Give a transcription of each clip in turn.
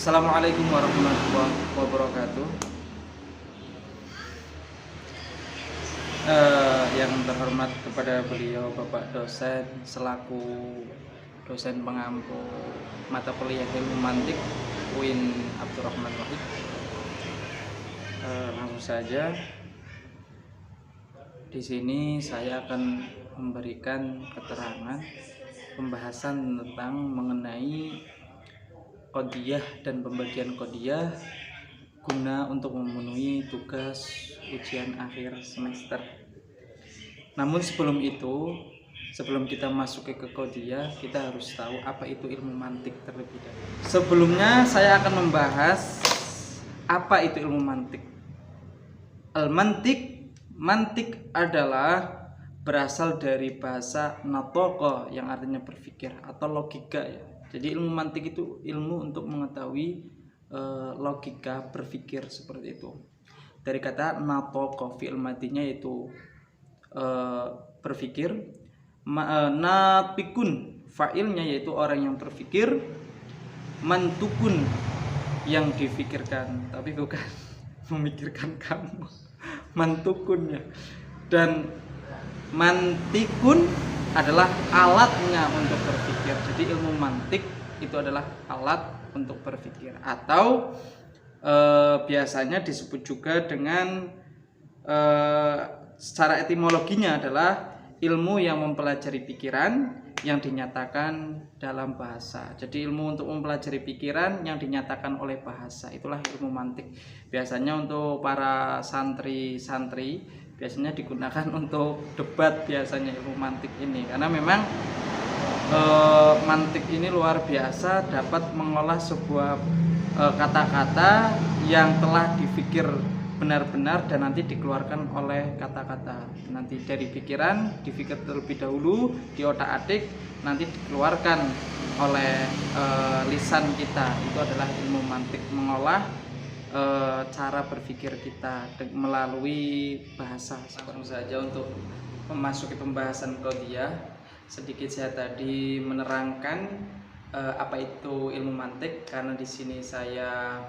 Assalamualaikum warahmatullahi wabarakatuh. Yang terhormat kepada beliau Bapak dosen selaku dosen pengampu mata kuliah ilmu mantik UIN Abdurrahman Wahid. Langsung saja, di sini saya akan memberikan keterangan pembahasan tentang mengenai qodiyah dan pembagian qodiyah guna untuk memenuhi tugas ujian akhir semester. Namun sebelum itu, sebelum kita masuk ke qodiyah, kita harus tahu apa itu ilmu mantik terlebih dahulu. Sebelumnya saya akan membahas apa itu ilmu mantik. Mantik adalah berasal dari bahasa natoko yang artinya berpikir atau logika ya. Jadi ilmu mantik itu ilmu untuk mengetahui logika berpikir seperti itu. Dari kata natoko, fi'il madinya itu berpikir, natikun fa'ilnya yaitu orang yang berpikir, mantukun yang difikirkan, tapi bukan memikirkan kamu, mantukunnya. Dan mantikun adalah alatnya untuk berpikir. Jadi ilmu mantik itu adalah alat untuk berpikir, atau biasanya disebut juga dengan secara etimologinya adalah ilmu yang mempelajari pikiran yang dinyatakan dalam bahasa. Jadi ilmu untuk mempelajari pikiran yang dinyatakan oleh bahasa, itulah ilmu mantik. Biasanya untuk para santri-santri biasanya digunakan untuk debat, biasanya ilmu mantik ini, karena memang mantik ini luar biasa, dapat mengolah sebuah kata-kata yang telah dipikir benar-benar dan nanti dikeluarkan oleh kata-kata. Nanti dari pikiran dipikir terlebih dahulu, di otak-atik, nanti dikeluarkan oleh lisan kita. Itu adalah ilmu mantik, mengolah cara berpikir kita melalui bahasa. Langsung saja untuk memasuki pembahasan qodiyah, sedikit saya tadi menerangkan apa itu ilmu mantik, karena di sini saya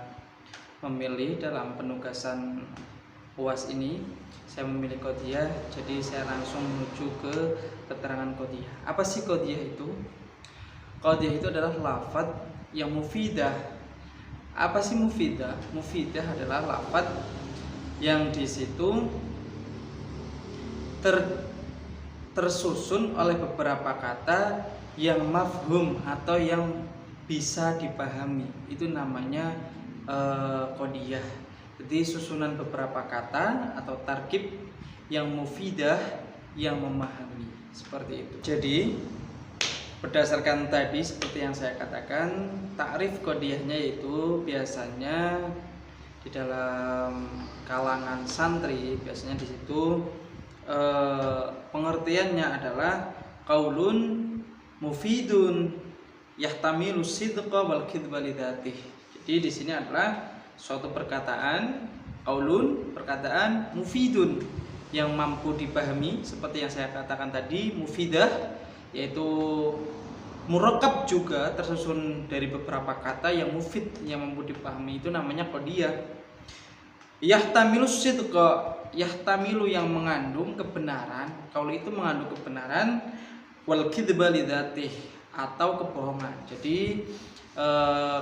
memilih dalam penugasan UAS ini, saya memilih qodiyah, jadi saya langsung menuju ke keterangan qodiyah. Apa sih qodiyah itu? Qodiyah itu adalah lafaz yang mufidah. Apa sih mufidah? Mufidah adalah lafaz yang di situ tersusun oleh beberapa kata yang mafhum atau yang bisa dipahami. Itu namanya qodiyah. Jadi susunan beberapa kata atau tarkib yang mufidah, yang memahami, seperti itu. Jadi berdasarkan tadi seperti yang saya katakan, takrif qodiyahnya yaitu biasanya di dalam kalangan santri, biasanya di situ pengertiannya adalah qaulun mufidun yahtamilu sidqa wal kidba lidzatih. Jadi di sini adalah suatu perkataan, qaulun, perkataan mufidun yang mampu dipahami, seperti yang saya katakan tadi, mufidah yaitu murakkab juga tersusun dari beberapa kata yang mufid, yang mampu dipahami, itu namanya qodiyah. Yahtamilu sidqa, yahtamilu yang mengandung kebenaran, kalau itu mengandung kebenaran, wal kidba lidzatih atau kebohongan. Jadi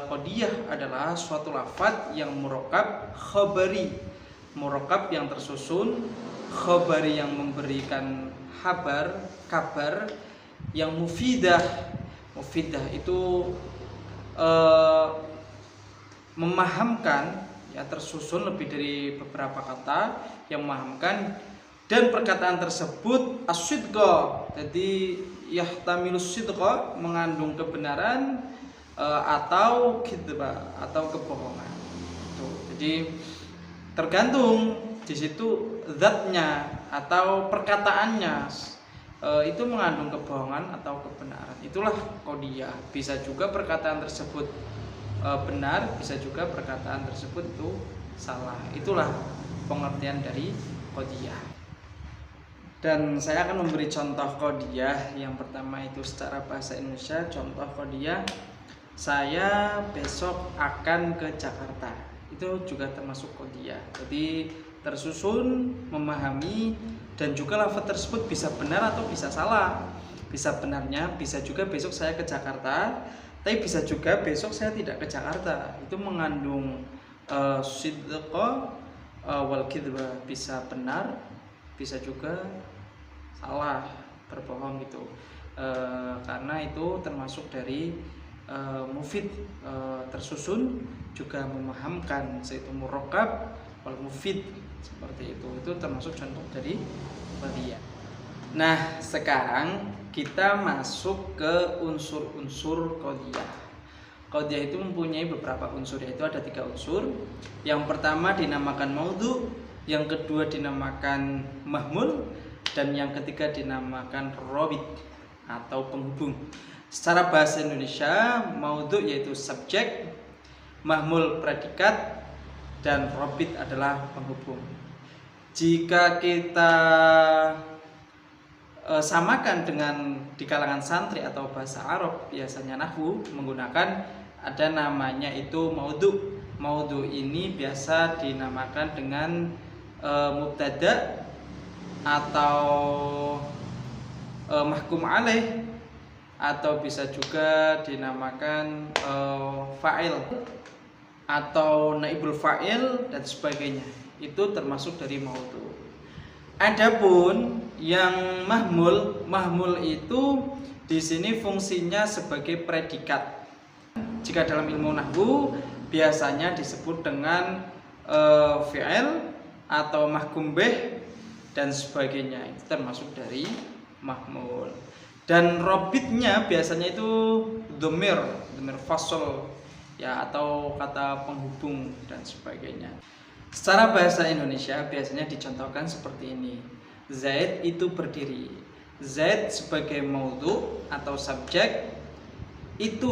qodiyah adalah suatu lafaz yang murakkab khabari, murakkab yang tersusun, khabari yang memberikan kabar, yang mufidah itu memahamkan, ya, tersusun lebih dari beberapa kata yang memahamkan, dan perkataan tersebut as-sidqa, jadi yahtamilus sidqa, mengandung kebenaran atau kidba atau kebohongan. Jadi tergantung di situ zatnya atau perkataannya itu mengandung kebohongan atau kebenaran. Itulah qodiyah. Bisa juga perkataan tersebut benar, bisa juga perkataan tersebut itu salah. Itulah pengertian dari qodiyah. Dan saya akan memberi contoh qodiyah. Yang pertama itu secara bahasa Indonesia, contoh qodiyah saya besok akan ke Jakarta. Itu juga termasuk qadiyah. Jadi tersusun, memahami, dan juga lafaz tersebut bisa benar atau bisa salah. Bisa benarnya, bisa juga besok saya ke Jakarta, tapi bisa juga besok saya tidak ke Jakarta. Itu mengandung sidqa wal kidba, bisa benar, bisa juga salah, berbohong gitu. Karena itu termasuk dari mufid, tersusun, juga memahamkan, yaitu murakkab wal mufid, seperti itu termasuk contoh dari qadiyah. Nah, sekarang kita masuk ke unsur-unsur qadiyah. Qadiyah itu mempunyai beberapa unsur, yaitu ada 3 unsur. Yang pertama dinamakan maudhu, yang kedua dinamakan mahmul, dan yang ketiga dinamakan rabit atau penghubung. Secara bahasa Indonesia, maudhu yaitu subjek, mahmul predikat, dan rabit adalah penghubung. Jika kita samakan dengan di kalangan santri atau bahasa Arab, biasanya nahwu menggunakan ada namanya itu maudhu. Maudhu ini biasa dinamakan dengan mubtada atau mahkum alaih, atau bisa juga dinamakan fa'il atau naibul fa'il dan sebagainya. Itu termasuk dari maudhu. Adapun yang mahmul itu di sini fungsinya sebagai predikat. Jika dalam ilmu nahwu biasanya disebut dengan fi'il atau mahkum bih dan sebagainya. Itu termasuk dari mahmul. Dan robitnya biasanya itu dhamir fasl ya, atau kata penghubung dan sebagainya. Secara bahasa Indonesia biasanya dicontohkan seperti ini. Zaid itu berdiri. Zaid sebagai maudhu atau subjek itu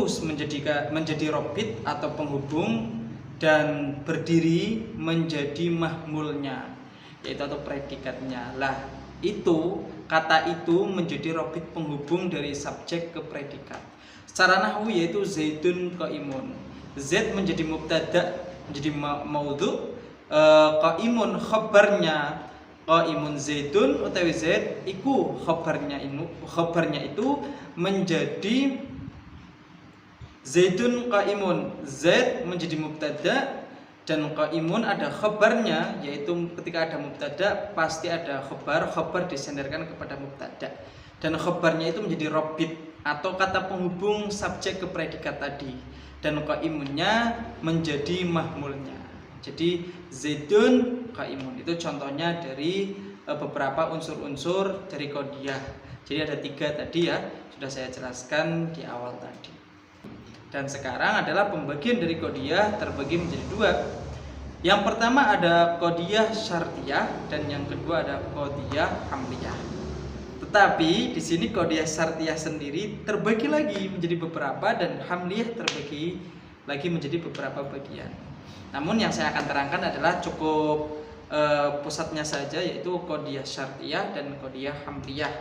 menjadi robit atau penghubung, dan berdiri menjadi mahmulnya, yaitu atau predikatnya. Lah, itu kata itu menjadi robit penghubung dari subjek ke predikat. Secara nahwu yaitu zaidun qaimun. Zaid menjadi mubtada, menjadi maudhu. Qaimun khabarnya qaimun zaidun utawi zaid iku khabarnya itu menjadi zaidun qaimun. Zaid menjadi mubtada dan qaimun ada khabarnya, yaitu ketika ada mubtada pasti ada khabar disandarkan kepada mubtada, dan khabarnya itu menjadi robit atau kata penghubung subjek ke predikat tadi, dan qaimunnya menjadi mahmulnya. Jadi zaidun qaimun itu contohnya dari beberapa unsur-unsur dari qadiyah. Jadi ada 3 tadi ya, sudah saya jelaskan di awal tadi. Dan sekarang adalah pembagian dari qadiyah terbagi menjadi 2. Yang pertama ada qadiyah syartiyah dan yang kedua ada qadiyah hamliyah. Tetapi di sini qadiyah syartiyah sendiri terbagi lagi menjadi beberapa, dan hamliyah terbagi lagi menjadi beberapa bagian. Namun yang saya akan terangkan adalah cukup pusatnya saja, yaitu qadiyah syartiyah dan qadiyah hamliyah.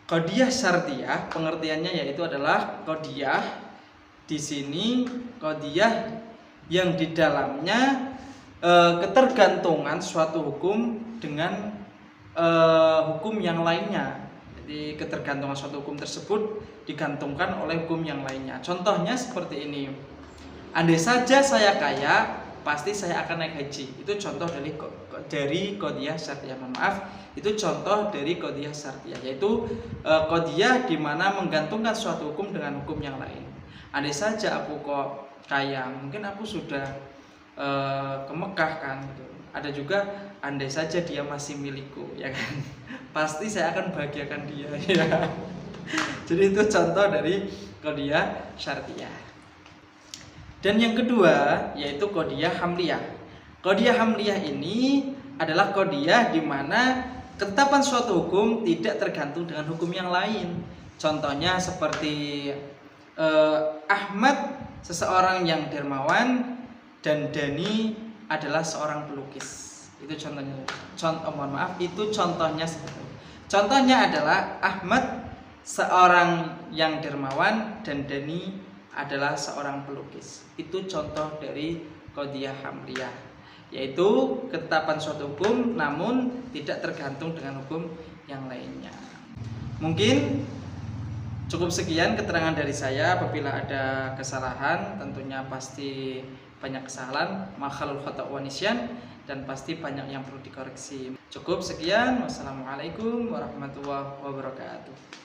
Qadiyah syartiyah pengertiannya yaitu adalah qadiyah di sini qadiyah yang di dalamnya ketergantungan suatu hukum dengan hukum yang lainnya. Jadi ketergantungan suatu hukum tersebut digantungkan oleh hukum yang lainnya. Contohnya seperti ini. Andai saja saya kaya, pasti saya akan naik haji. Itu contoh dari qadiyah syartiyah. Itu contoh dari qadiyah syartiyah, yaitu qadiyah di mana menggantungkan suatu hukum dengan hukum yang lain. Andai saja aku kok kaya, mungkin aku sudah ke Mekah kan gitu. Ada juga andai saja dia masih milikku, ya kan. Pasti saya akan bahagiakan dia ya. Jadi itu contoh dari qadiyah syartiyah. Dan yang kedua yaitu qadiyah hamliyah. Qadiyah hamliyah ini adalah qadiyah di mana ketetapan suatu hukum tidak tergantung dengan hukum yang lain. Contohnya seperti Ahmad seseorang yang dermawan dan Dani adalah seorang pelukis. Itu contohnya. Itu contohnya seperti itu. Contohnya adalah Ahmad seorang yang dermawan dan Dani adalah seorang pelukis. Itu contoh dari qadhiyah hamliyah, yaitu ketetapan suatu hukum namun tidak tergantung dengan hukum yang lainnya. Mungkin cukup sekian keterangan dari saya. Apabila ada kesalahan, tentunya pasti banyak kesalahan, makhlul khata' wa nisyan, dan pasti banyak yang perlu dikoreksi. Cukup sekian. Wassalamualaikum warahmatullahi wabarakatuh.